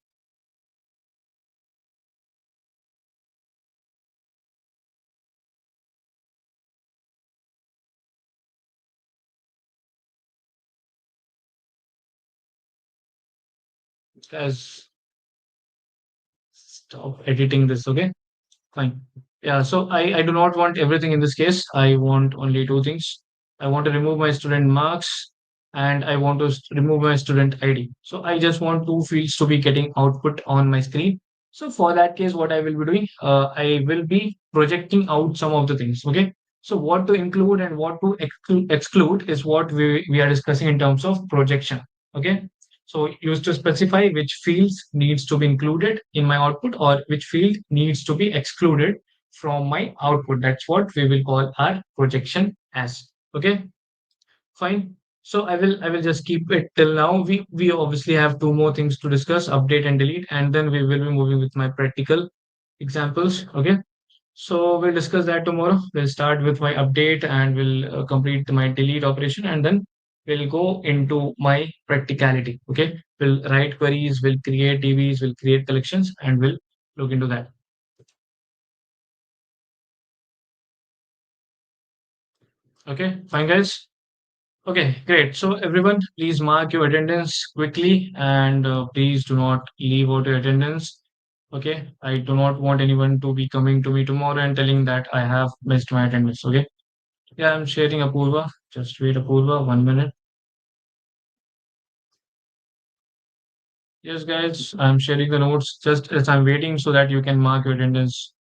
guys, stop editing this. Okay, fine. Yeah, so I do not want everything in this case. I want only two things. I want to remove my student marks and I want to remove my student ID. So I just want two fields to be getting output on my screen. So for that case, what I will be doing, I will be projecting out some of the things. Okay. So what to include and what to exclude is what we are discussing in terms of projection. Okay. So used to specify which fields needs to be included in my output or which field needs to be excluded from my output. That's what we will call our projection as. Okay, fine. So I will just keep it till now. We obviously have two more things to discuss, update and delete, and then we will be moving with my practical examples. Okay. So we'll discuss that tomorrow. We'll start with my update and we'll complete my delete operation, and then we'll go into my practicality. Okay. We'll write queries, we'll create DBs, we'll create collections, and we'll look into that. Okay. Fine, guys. Okay, great. So everyone, please mark your attendance quickly and please do not leave out your attendance. Okay, I do not want anyone to be coming to me tomorrow and telling that I have missed my attendance. Okay. Yeah, I'm sharing Apurva. Just wait, Apurva, 1 minute. Yes, guys, I'm sharing the notes just as I'm waiting so that you can mark your attendance.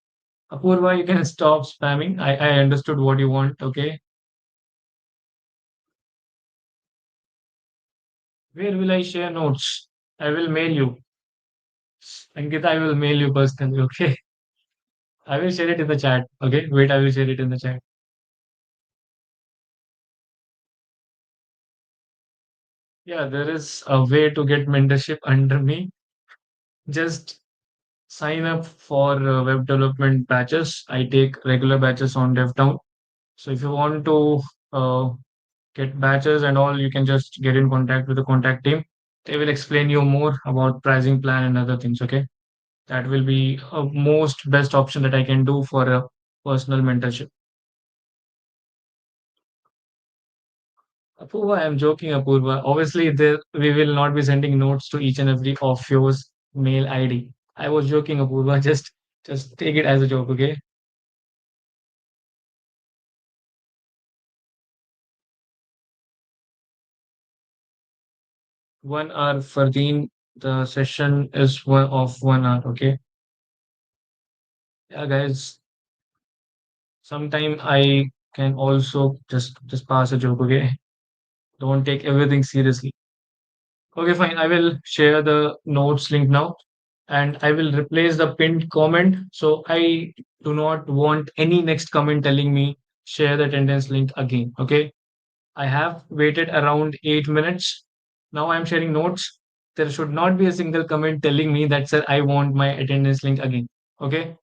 Apurva, you can stop spamming. I understood what you want. Okay. Where will I share notes? I will mail you. Ankita, I will mail you personally. Okay. I will share it in the chat. Okay. Wait, I will share it in the chat. Yeah, there is a way to get mentorship under me. Just sign up for web development batches. I take regular batches on DevTown. So if you want to uh, get batches and all, you can just get in contact with the contact team. They will explain you more about pricing plan and other things. Okay, that will be a most best option that I can do for a personal mentorship. Apurva, I am joking, Apurva. Obviously, there we will not be sending notes to each and every of yours mail ID. I was joking, Apurva. Just take it as a joke, okay? 1 hour, Fardeen. The session is 1 hour, okay? Yeah, guys. Sometime I can also just pass a joke, okay? Don't take everything seriously. Okay, fine. I will share the notes link now and I will replace the pinned comment. So I do not want any next comment telling me share the attendance link again. Okay. I have waited around 8 minutes. Now I'm sharing notes. There should not be a single comment telling me that, sir, I want my attendance link again. Okay.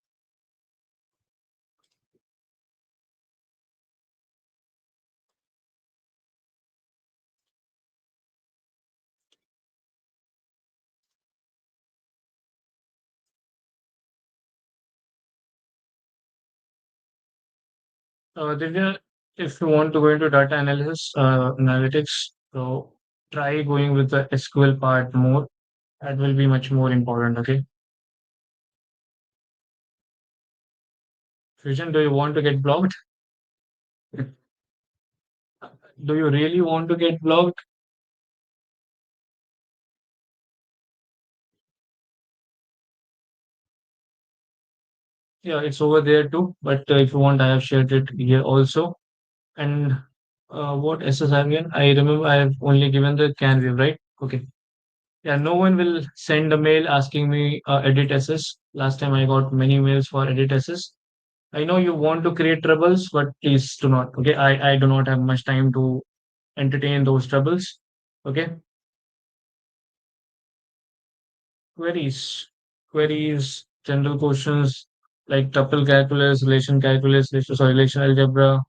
Divya, if you want to go into data analysis, analytics, so try going with the SQL part more. That will be much more important. Okay. Fusion, do you want to get blocked? Do you really want to get blocked? Yeah, it's over there too. But if you want, I have shared it here also. And what SSR again? I remember I have only given the can view, right? Okay. Yeah, no one will send a mail asking me edit SS. Last time I got many mails for edit SS. I know you want to create troubles, but please do not. Okay. I do not have much time to entertain those troubles. Okay. Queries. Queries, general questions like tuple calculus, relation algebra,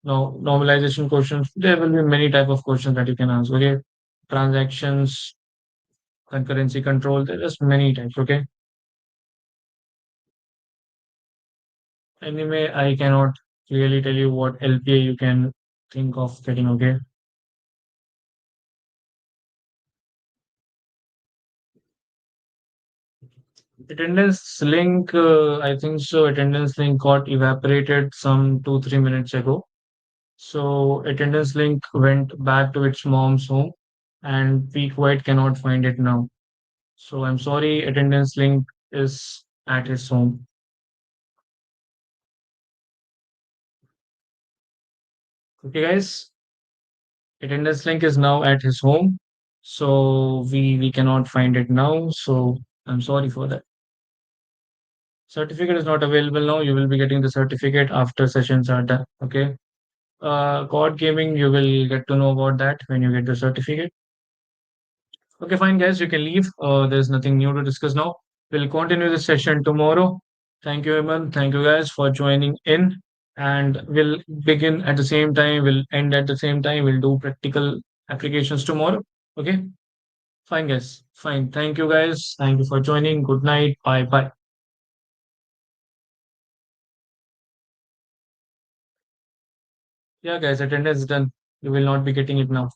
no normalization questions. There will be many type of questions that you can answer. Okay. Transactions, concurrency control. There is many types. Okay. Anyway, I cannot clearly tell you what LPA you can think of getting. Okay. Attendance link, I think so. Attendance link got evaporated some 2, 3 minutes ago. So attendance link went back to its mom's home and we quite cannot find it now. So I'm sorry, attendance link is at his home. Okay, guys, attendance link is now at his home. So we cannot find it now. So I'm sorry for that. Certificate is not available now. You will be getting the certificate after sessions are done. Okay. COD gaming, you will get to know about that when you get the certificate. Okay, fine, guys. You can leave. There's nothing new to discuss now. We'll continue the session tomorrow. Thank you, everyone. Thank you, guys, for joining in. And we'll begin at the same time. We'll end at the same time. We'll do practical applications tomorrow. Okay, fine, guys. Fine. Thank you, guys. Thank you for joining. Good night. Bye bye. Yeah, guys, attendance is done. You will not be getting it now.